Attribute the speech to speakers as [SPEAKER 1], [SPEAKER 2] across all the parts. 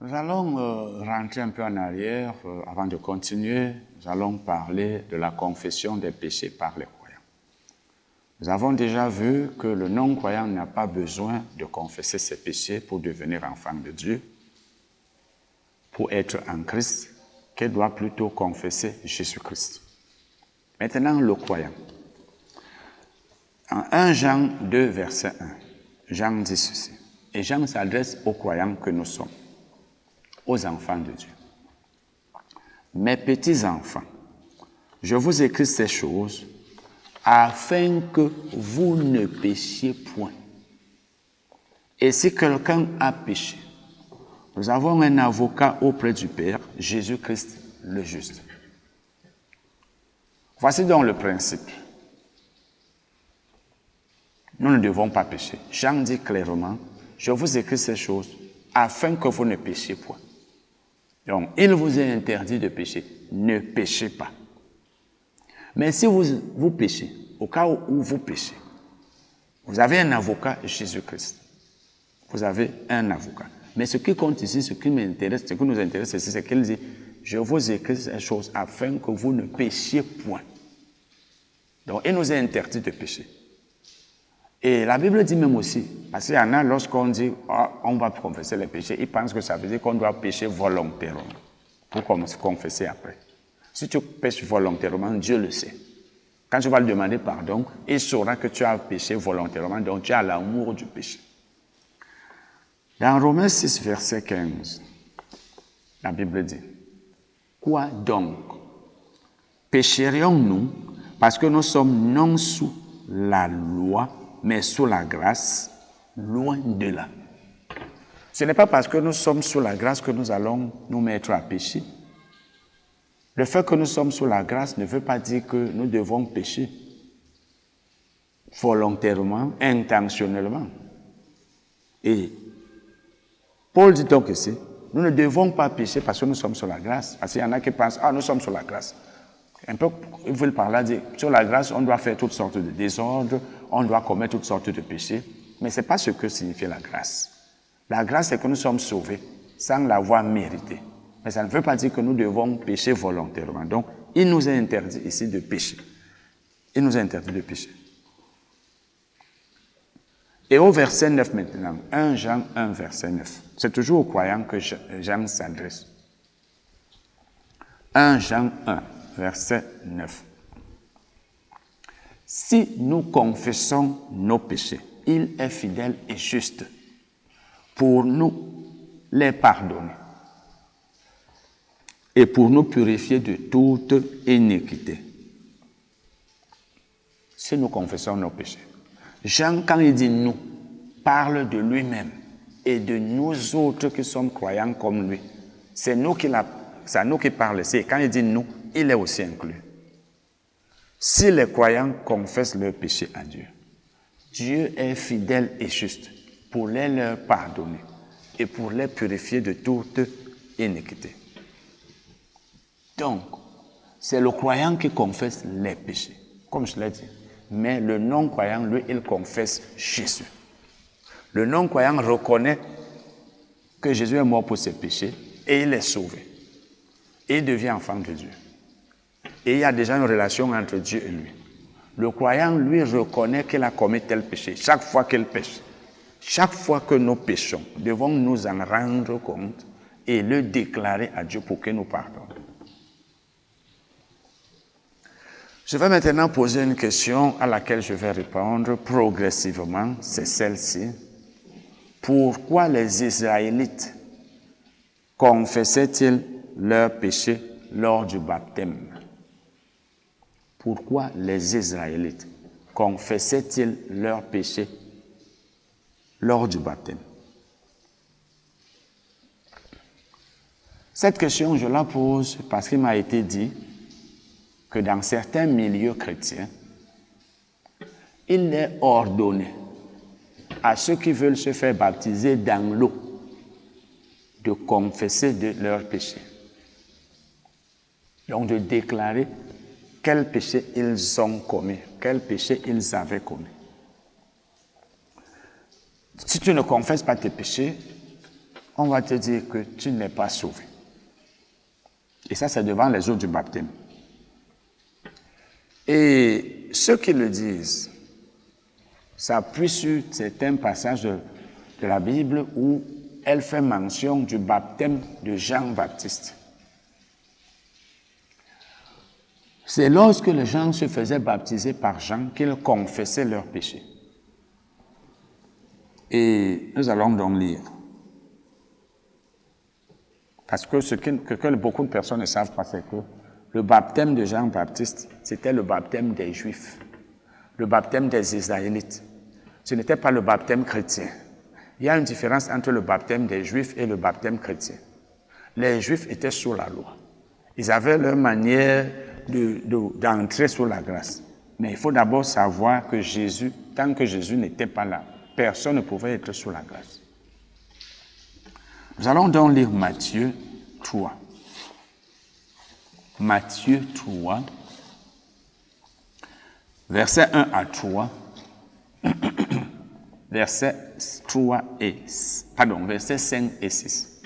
[SPEAKER 1] Nous allons rentrer un peu en arrière avant de continuer. Nous allons parler de la confession des péchés par les croyants. Nous avons déjà vu que le non-croyant n'a pas besoin de confesser ses péchés pour devenir enfant de Dieu, pour être en Christ, qu'il doit plutôt confesser Jésus-Christ. Maintenant, le croyant. En 1 Jean 2, verset 1, Jean dit ceci. Et Jean s'adresse aux croyants que nous sommes, aux enfants de Dieu. Mes petits enfants, je vous écris ces choses afin que vous ne péchiez point. Et si quelqu'un a péché, nous avons un avocat auprès du Père, Jésus-Christ le juste. Voici donc le principe. Nous ne devons pas pécher. Jean dit clairement, je vous écris ces choses afin que vous ne péchiez point. Donc, il vous est interdit de pécher. Ne péchez pas. Mais si vous péchez, au cas où vous péchez, vous avez un avocat, Jésus-Christ. Vous avez un avocat. Mais ce qui compte ici, ce qui m'intéresse, ce qui nous intéresse ici, c'est qu'il dit, je vous écris ces choses afin que vous ne péchiez point. Donc, il nous est interdit de pécher. Et la Bible dit même aussi, parce qu'il y en a, lorsqu'on dit, oh, on va confesser les péchés, ils pensent que ça veut dire qu'on doit pécher volontairement pour confesser après. Si tu pêches volontairement, Dieu le sait. Quand tu vas lui demander pardon, il saura que tu as péché volontairement, donc tu as l'amour du péché. Dans Romains 6, verset 15, la Bible dit, quoi donc? Pécherions-nous parce que nous sommes non sous la loi, mais sous la grâce, loin de là. Ce n'est pas parce que nous sommes sous la grâce que nous allons nous mettre à pécher. Le fait que nous sommes sous la grâce ne veut pas dire que nous devons pécher volontairement, intentionnellement. Et Paul dit donc ici, nous ne devons pas pécher parce que nous sommes sous la grâce. Parce qu'il y en a qui pensent, nous sommes sous la grâce. Un peu, ils veulent par là dire, sur la grâce, on doit faire toutes sortes de désordres, on doit commettre toutes sortes de péchés. Mais ce n'est pas ce que signifie la grâce. La grâce, c'est que nous sommes sauvés sans l'avoir mérité. Mais ça ne veut pas dire que nous devons pécher volontairement. Donc, il nous est interdit ici de pécher. Il nous est interdit de pécher. Et au verset 9 maintenant, 1 Jean 1, verset 9. C'est toujours aux croyants que Jean s'adresse. 1 Jean 1, verset 9. Si nous confessons nos péchés, il est fidèle et juste pour nous les pardonner et pour nous purifier de toute iniquité. Si nous confessons nos péchés. Jean, quand il dit nous, parle de lui-même et de nous autres qui sommes croyants comme lui. C'est à nous qui parle ici. Quand il dit nous, il est aussi inclus. Si les croyants confessent leurs péchés à Dieu, Dieu est fidèle et juste pour les leur pardonner et pour les purifier de toute iniquité. Donc, c'est le croyant qui confesse les péchés, comme je l'ai dit. Mais le non-croyant, lui, il confesse Jésus. Le non-croyant reconnaît que Jésus est mort pour ses péchés et il est sauvé. Et il devient enfant de Dieu. Et il y a déjà une relation entre Dieu et lui. Le croyant, lui, reconnaît qu'il a commis tel péché. Chaque fois qu'il pêche, chaque fois que nous péchons, devons nous en rendre compte et le déclarer à Dieu pour qu'il nous pardonne. Je vais maintenant poser une question à laquelle je vais répondre progressivement. C'est celle-ci. Pourquoi les Israélites confessaient-ils leurs péchés lors du baptême? Pourquoi les Israélites confessaient-ils leurs péchés lors du baptême? Cette question, je la pose parce qu'il m'a été dit que dans certains milieux chrétiens, il est ordonné à ceux qui veulent se faire baptiser dans l'eau de confesser de leurs péchés. Donc de déclarer quel péché ils ont commis, quel péché ils avaient commis. Si tu ne confesses pas tes péchés, on va te dire que tu n'es pas sauvé. Et ça, c'est devant les eaux du baptême. Et ceux qui le disent s'appuient sur certains passages de la Bible où elle fait mention du baptême de Jean-Baptiste. C'est lorsque les gens se faisaient baptiser par Jean qu'ils confessaient leurs péchés. Et nous allons donc lire. Parce que ce que beaucoup de personnes ne savent pas, c'est que le baptême de Jean-Baptiste, c'était le baptême des Juifs, le baptême des Israélites. Ce n'était pas le baptême chrétien. Il y a une différence entre le baptême des Juifs et le baptême chrétien. Les Juifs étaient sous la loi. Ils avaient leur manière d'entrer sous la grâce. Mais il faut d'abord savoir que Jésus, tant que Jésus n'était pas là, personne ne pouvait être sous la grâce. Nous allons donc lire Matthieu 3. Matthieu 3, versets 1 à 3, versets 5 et 6.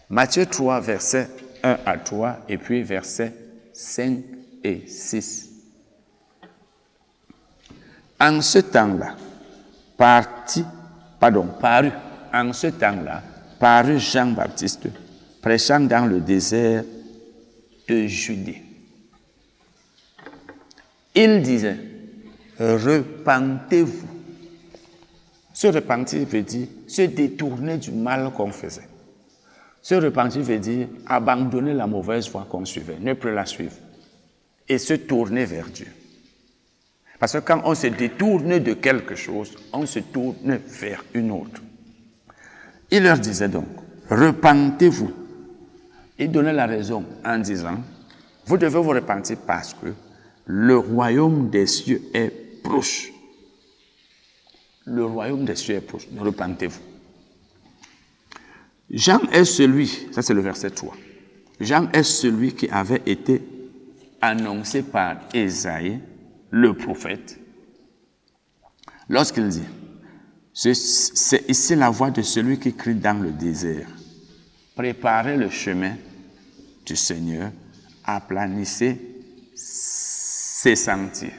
[SPEAKER 1] Matthieu 3, versets 1 à 3, et puis versets 5 et 6. En ce temps-là, parut Jean-Baptiste, prêchant dans le désert de Judée. Il disait, repentez-vous. Se repentir veut dire se détourner du mal qu'on faisait. Se repentir veut dire abandonner la mauvaise voie qu'on suivait, ne plus la suivre, et se tourner vers Dieu. Parce que quand on se détourne de quelque chose, on se tourne vers une autre. Il leur disait donc, repentez-vous. Il donnait la raison en disant, vous devez vous repentir parce que le royaume des cieux est proche. Le royaume des cieux est proche. Repentez-vous. Jean est celui, ça c'est le verset 3. Jean est celui qui avait été annoncé par Ésaïe, le prophète, lorsqu'il dit, c'est ici la voix de celui qui crie dans le désert. Préparez le chemin du Seigneur, aplanissez ses sentiers.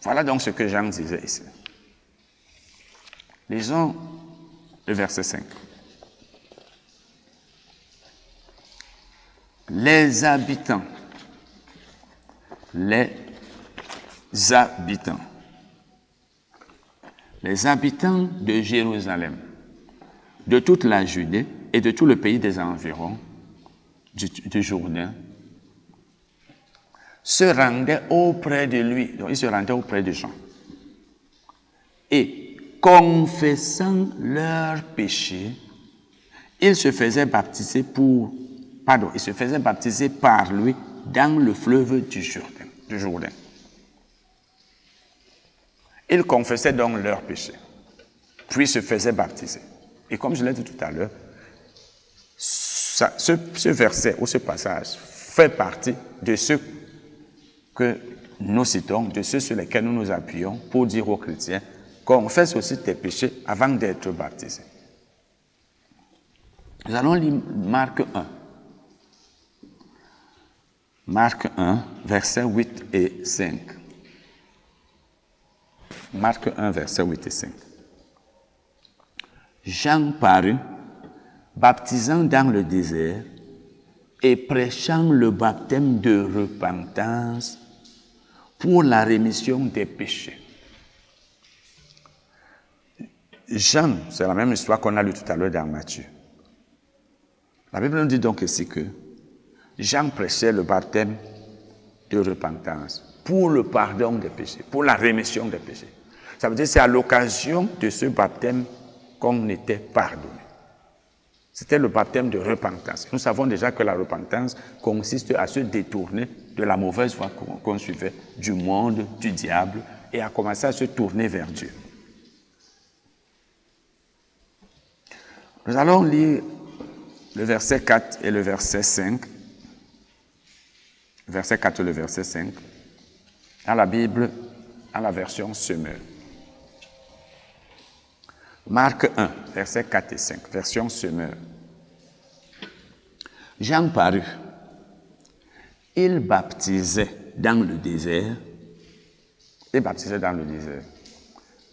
[SPEAKER 1] Voilà donc ce que Jean disait ici. Lisons le verset 5. Les habitants de Jérusalem, de toute la Judée et de tout le pays des environs du Jourdain, se rendaient auprès de lui. Donc, ils se rendaient auprès de Jean. Et confessant leurs péchés, ils se faisaient baptiser par lui dans le fleuve du Jourdain. Ils confessaient donc leurs péchés, puis se faisaient baptiser. Et comme je l'ai dit tout à l'heure, ce verset ou ce passage fait partie de ce que nous citons, de ceux sur lesquels nous nous appuyons pour dire aux chrétiens, confesse aussi tes péchés avant d'être baptisé. Nous allons lire Marc 1. Marc 1, versets 8 et 5. Marc 1, versets 8 et 5. Jean parut, baptisant dans le désert et prêchant le baptême de repentance pour la rémission des péchés. Jean, c'est la même histoire qu'on a lue tout à l'heure dans Matthieu. La Bible nous dit donc ici que Jean prêchait le baptême de repentance pour le pardon des péchés, pour la rémission des péchés. Ça veut dire que c'est à l'occasion de ce baptême qu'on était pardonné. C'était le baptême de repentance. Nous savons déjà que la repentance consiste à se détourner de la mauvaise voie qu'on suivait, du monde, du diable, et à commencer à se tourner vers Dieu. Nous allons lire le verset 4 et le verset 5. Verset 4 et le verset 5. Dans la Bible, dans la version Semeur. Marc 1, versets 4 et 5, version Semeur. Jean parut. Il baptisait dans le désert. Il baptisait dans le désert.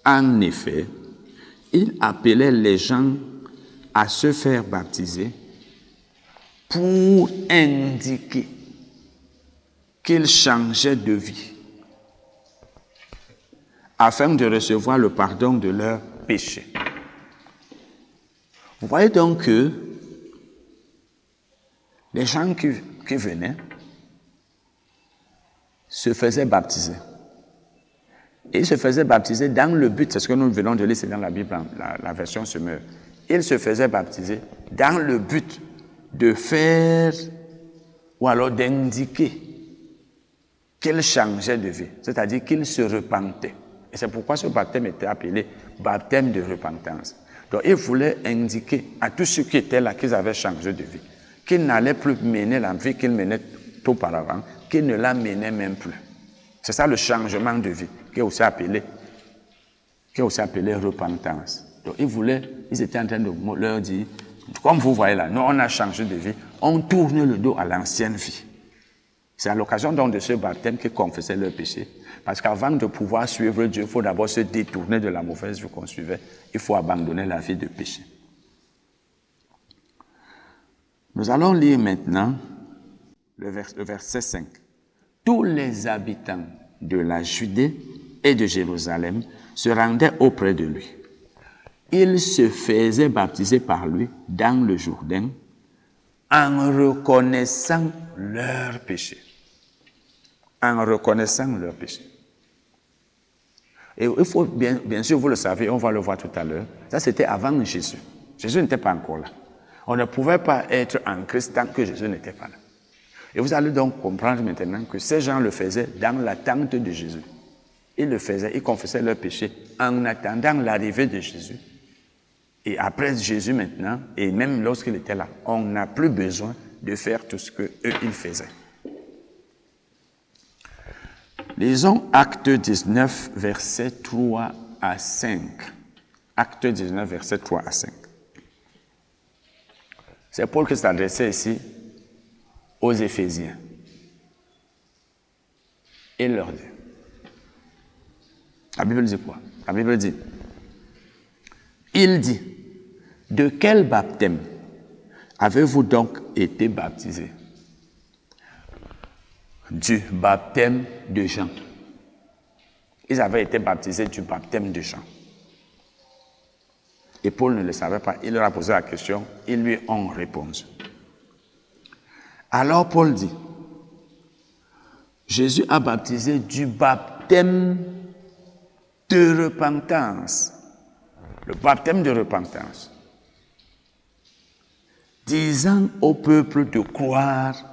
[SPEAKER 1] En effet, il appelait les gens à se faire baptiser pour indiquer qu'ils changeaient de vie, afin de recevoir le pardon de leurs péchés. Vous voyez donc que les gens qui venaient se faisaient baptiser. Ils se faisaient baptiser dans le but, c'est ce que nous venons de lire, c'est dans la Bible, la version Semeur. Ils se faisaient baptiser dans le but de faire ou alors d'indiquer qu'ils changeaient de vie, c'est-à-dire qu'ils se repentaient. Et c'est pourquoi ce baptême était appelé baptême de repentance. Donc il voulait indiquer à tous ceux qui étaient là qu'ils avaient changé de vie, qu'ils n'allaient plus mener la vie qu'ils menaient auparavant, qu'ils ne la menaient même plus. C'est ça le changement de vie, qui est aussi appelé repentance. Donc ils étaient en train de leur dire, comme vous voyez là, nous on a changé de vie, on tourne le dos à l'ancienne vie. C'est à l'occasion donc de ce baptême qu'ils confessaient leurs péchés. Parce qu'avant de pouvoir suivre Dieu, il faut d'abord se détourner de la mauvaise vie qu'on suivait. Il faut abandonner la vie de péché. Nous allons lire maintenant le verset 5. Tous les habitants de la Judée et de Jérusalem se rendaient auprès de lui. Ils se faisaient baptiser par lui dans le Jourdain en reconnaissant leurs péchés. En reconnaissant leurs péchés. Et il faut, bien sûr, vous le savez, on va le voir tout à l'heure, ça c'était avant Jésus. Jésus n'était pas encore là. On ne pouvait pas être en Christ tant que Jésus n'était pas là. Et vous allez donc comprendre maintenant que ces gens le faisaient dans l'attente de Jésus. Ils le faisaient, ils confessaient leurs péchés en attendant l'arrivée de Jésus. Et après Jésus maintenant, et même lorsqu'il était là, on n'a plus besoin de faire tout ce qu'eux, ils faisaient. Lisons Acte 19, versets 3 à 5. Acte 19, versets 3 à 5. C'est Paul qui s'adressait ici aux Éphésiens. Il leur dit. La Bible dit quoi? La Bible dit. Il dit, de quel baptême avez-vous donc été baptisés? Du baptême de Jean. Ils avaient été baptisés du baptême de Jean. Et Paul ne le savait pas. Il leur a posé la question. Ils lui ont répondu. Alors Paul dit, Jésus a baptisé du baptême de repentance. Le baptême de repentance. Disant au peuple de croire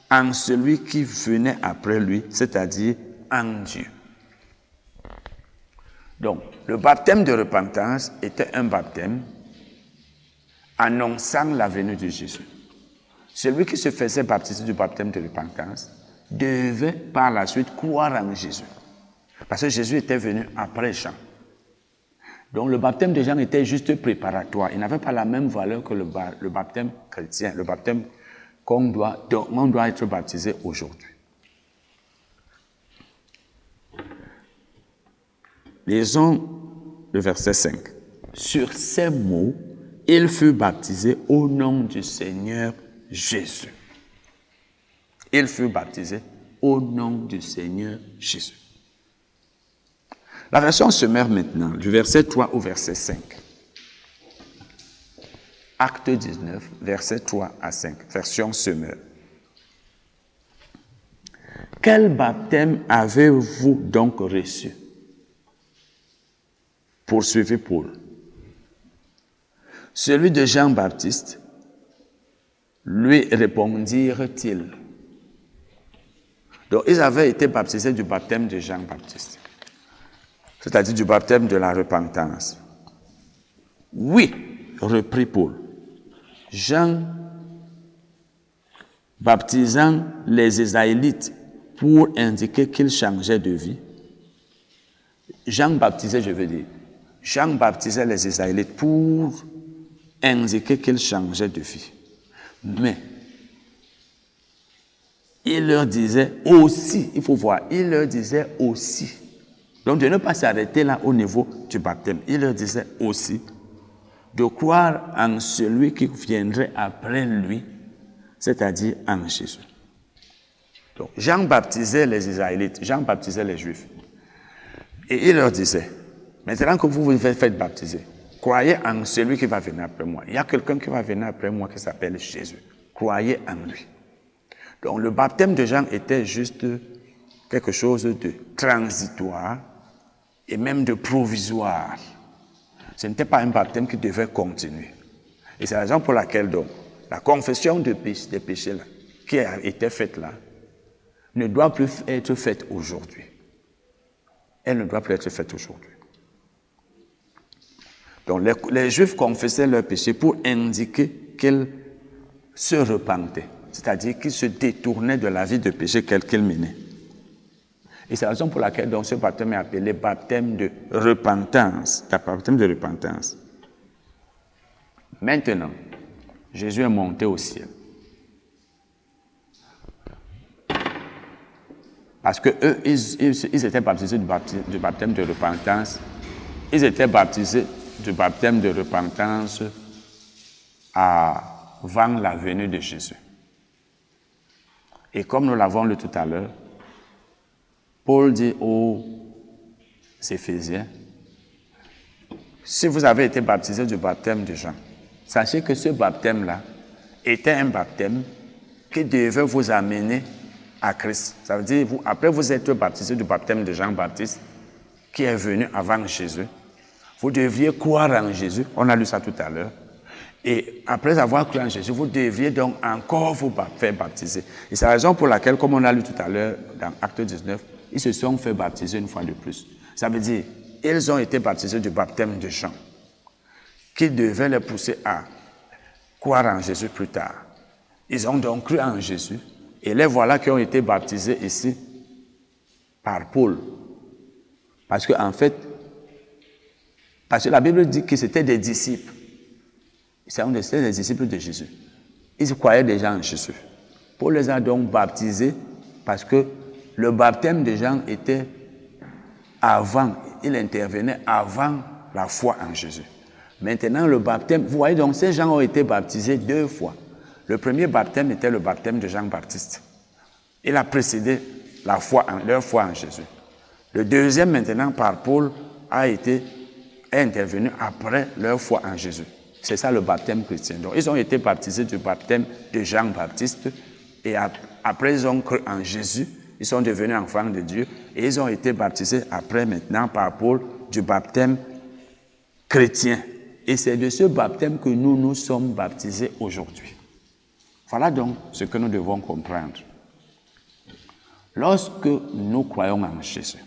[SPEAKER 1] en celui qui venait après lui, c'est-à-dire en Dieu. Donc, le baptême de repentance était un baptême annonçant la venue de Jésus. Celui qui se faisait baptiser du baptême de repentance devait par la suite croire en Jésus. Parce que Jésus était venu après Jean. Donc le baptême de Jean était juste préparatoire. Il n'avait pas la même valeur que le baptême chrétien, le baptême dont on doit être baptisé aujourd'hui. Lisons le verset 5. Sur ces mots, il fut baptisé au nom du Seigneur Jésus. Il fut baptisé au nom du Seigneur Jésus. La version Semeur maintenant, du verset 3 au verset 5. Acte 19, verset 3 à 5, version Semeur. Quel baptême avez-vous donc reçu? Poursuivit Paul. Celui de Jean-Baptiste, lui répondirent-ils. Donc ils avaient été baptisés du baptême de Jean-Baptiste, c'est-à-dire du baptême de la repentance. Oui, reprit Paul. Jean, baptisant les Israélites pour indiquer qu'ils changeaient de vie. Jean baptisait, je veux dire. Jean baptisait les Israélites pour indiquer qu'ils changeaient de vie. Mais il leur disait aussi, il faut voir, il leur disait aussi. Donc de ne pas s'arrêter là au niveau du baptême. Il leur disait aussi de croire en celui qui viendrait après lui, c'est-à-dire en Jésus. Donc Jean baptisait les Israélites, Jean baptisait les Juifs. Et il leur disait, maintenant que vous vous faites baptiser, croyez en celui qui va venir après moi. Il y a quelqu'un qui va venir après moi qui s'appelle Jésus. Croyez en lui. Donc le baptême de Jean était juste quelque chose de transitoire et même de provisoire. Ce n'était pas un baptême qui devait continuer. Et c'est la raison pour laquelle donc la confession des péchés là, qui a été faite là ne doit plus être faite aujourd'hui. Elle ne doit plus être faite aujourd'hui. Donc les Juifs confessaient leurs péchés pour indiquer qu'ils se repentaient, c'est-à-dire qu'ils se détournaient de la vie de péché qu'ils menaient. Et c'est la raison pour laquelle donc, ce baptême est appelé baptême de repentance. Le baptême de repentance. Maintenant, Jésus est monté au ciel. Parce que eux, ils étaient baptisés du baptême de repentance. Ils étaient baptisés du baptême de repentance avant la venue de Jésus. Et comme nous l'avons lu tout à l'heure, Paul dit aux Éphésiens, si vous avez été baptisés du baptême de Jean, sachez que ce baptême-là était un baptême qui devait vous amener à Christ. Ça veut dire, après vous êtes baptisés du baptême de Jean-Baptiste, qui est venu avant Jésus, vous deviez croire en Jésus. On a lu ça tout à l'heure. Et après avoir cru en Jésus, vous deviez donc encore vous faire baptiser. Et c'est la raison pour laquelle, comme on a lu tout à l'heure dans Acte 19, ils se sont fait baptiser une fois de plus. Ça veut dire, ils ont été baptisés du baptême de Jean, qui devait les pousser à croire en Jésus plus tard. Ils ont donc cru en Jésus, et les voilà qui ont été baptisés ici par Paul. Parce que la Bible dit que c'était des disciples. C'était des disciples de Jésus. Ils croyaient déjà en Jésus. Paul les a donc baptisés parce que le baptême de Jean était avant, il intervenait avant la foi en Jésus. Maintenant, le baptême, vous voyez donc, ces gens ont été baptisés 2 fois. Le premier baptême était le baptême de Jean-Baptiste. Il a précédé leur foi en Jésus. Le deuxième, maintenant, par Paul, est intervenu après leur foi en Jésus. C'est ça le baptême chrétien. Donc, ils ont été baptisés du baptême de Jean-Baptiste et après, ils ont cru en Jésus. Ils sont devenus enfants de Dieu et ils ont été baptisés après, maintenant, par Paul, du baptême chrétien. Et c'est de ce baptême que nous sommes baptisés aujourd'hui. Voilà donc ce que nous devons comprendre. Lorsque nous croyons en Jésus,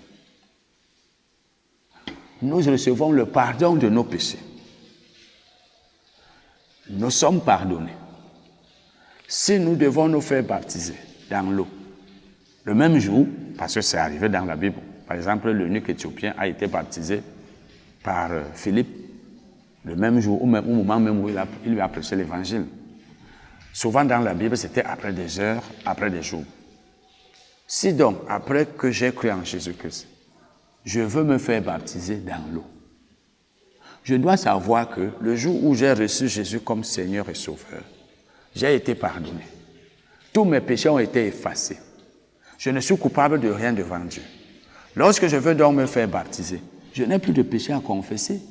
[SPEAKER 1] nous recevons le pardon de nos péchés. Nous sommes pardonnés. Si nous devons nous faire baptiser dans l'eau, le même jour, parce que c'est arrivé dans la Bible, par exemple, l'eunuque éthiopien a été baptisé par Philippe, le même jour, au moment même où il lui a prêché l'évangile. Souvent dans la Bible, c'était après des heures, après des jours. Si donc, après que j'ai cru en Jésus-Christ, je veux me faire baptiser dans l'eau, je dois savoir que le jour où j'ai reçu Jésus comme Seigneur et Sauveur, j'ai été pardonné. Tous mes péchés ont été effacés. Je ne suis coupable de rien devant Dieu. Lorsque je veux donc me faire baptiser, je n'ai plus de péché à confesser.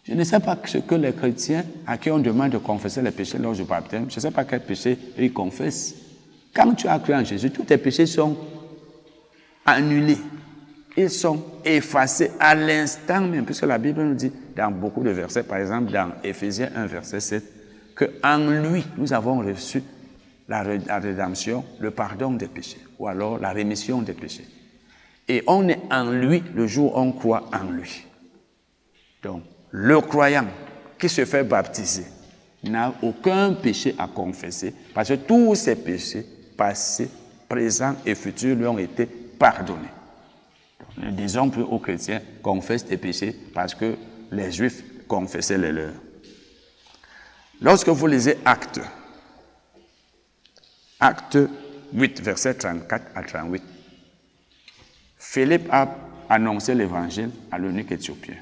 [SPEAKER 1] Je ne sais pas ce que les chrétiens à qui on demande de confesser les péchés lors du baptême, je ne sais pas quel péché ils confessent. Quand tu as cru en Jésus, tous tes péchés sont annulés. Ils sont effacés à l'instant même, puisque la Bible nous dit dans beaucoup de versets, par exemple dans Éphésiens 1, verset 7, qu'en lui, nous avons reçu la rédemption, le pardon des péchés, ou alors la rémission des péchés. Et on est en lui le jour où on croit en lui. Donc, le croyant qui se fait baptiser n'a aucun péché à confesser, parce que tous ses péchés, passés, présents et futurs, lui ont été pardonnés. Donc, nous disons plus aux chrétiens, confesse tes péchés, parce que les Juifs confessaient les leurs. Lorsque vous lisez Actes 8, versets 34 à 38, Philippe a annoncé l'évangile à l'eunuque éthiopien.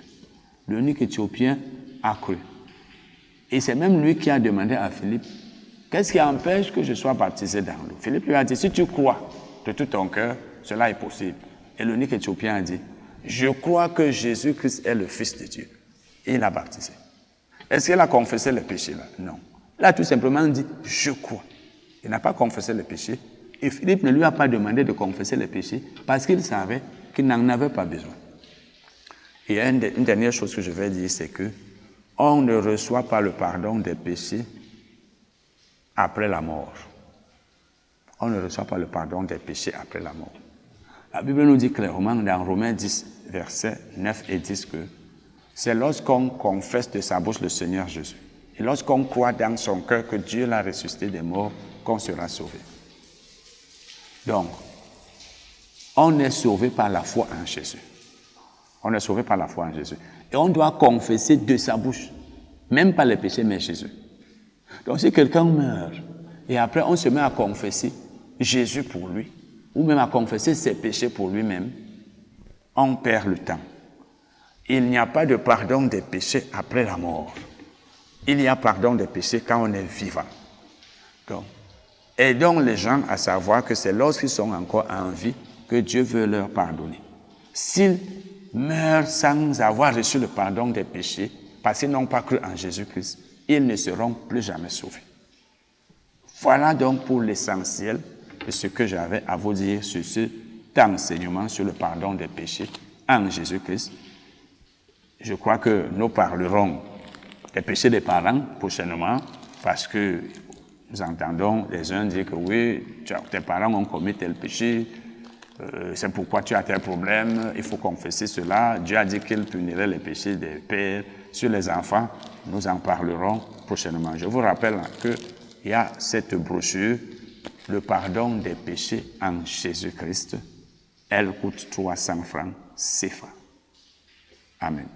[SPEAKER 1] L'eunuque éthiopien a cru. Et c'est même lui qui a demandé à Philippe, qu'est-ce qui empêche que je sois baptisé dans l'eau? Philippe lui a dit, si tu crois de tout ton cœur, cela est possible. Et l'eunuque éthiopien a dit, je crois que Jésus-Christ est le Fils de Dieu. Et il a baptisé. Est-ce qu'il a confessé le péché là? Non. Il a tout simplement dit, je crois. Il n'a pas confessé le péché. Et Philippe ne lui a pas demandé de confesser le péché parce qu'il savait qu'il n'en avait pas besoin. Et une dernière chose que je vais dire, c'est que on ne reçoit pas le pardon des péchés après la mort. On ne reçoit pas le pardon des péchés après la mort. La Bible nous dit clairement dans Romains 10, versets 9 et 10 que c'est lorsqu'on confesse de sa bouche le Seigneur Jésus et lorsqu'on croit dans son cœur que Dieu l'a ressuscité des morts qu'on sera sauvé. Donc, on est sauvé par la foi en Jésus. On est sauvé par la foi en Jésus. Et on doit confesser de sa bouche, même pas les péchés, mais Jésus. Donc, si quelqu'un meurt et après on se met à confesser Jésus pour lui, ou même à confesser ses péchés pour lui-même, on perd le temps. Il n'y a pas de pardon des péchés après la mort. Il y a pardon des péchés quand on est vivant. Donc, aidons les gens à savoir que c'est lorsqu'ils sont encore en vie que Dieu veut leur pardonner. S'ils meurent sans avoir reçu le pardon des péchés, parce qu'ils n'ont pas cru en Jésus-Christ, ils ne seront plus jamais sauvés. Voilà donc pour l'essentiel de ce que j'avais à vous dire sur cet enseignement sur le pardon des péchés en Jésus-Christ. Je crois que nous parlerons des péchés des parents prochainement, parce que nous entendons les uns dire que oui, tes parents ont commis tel péché, c'est pourquoi tu as tel problème, il faut confesser cela. Dieu a dit qu'il punirait les péchés des pères sur les enfants. Nous en parlerons prochainement. Je vous rappelle qu'il y a cette brochure, le pardon des péchés en Jésus-Christ. Elle coûte 300 francs CFA. Amen.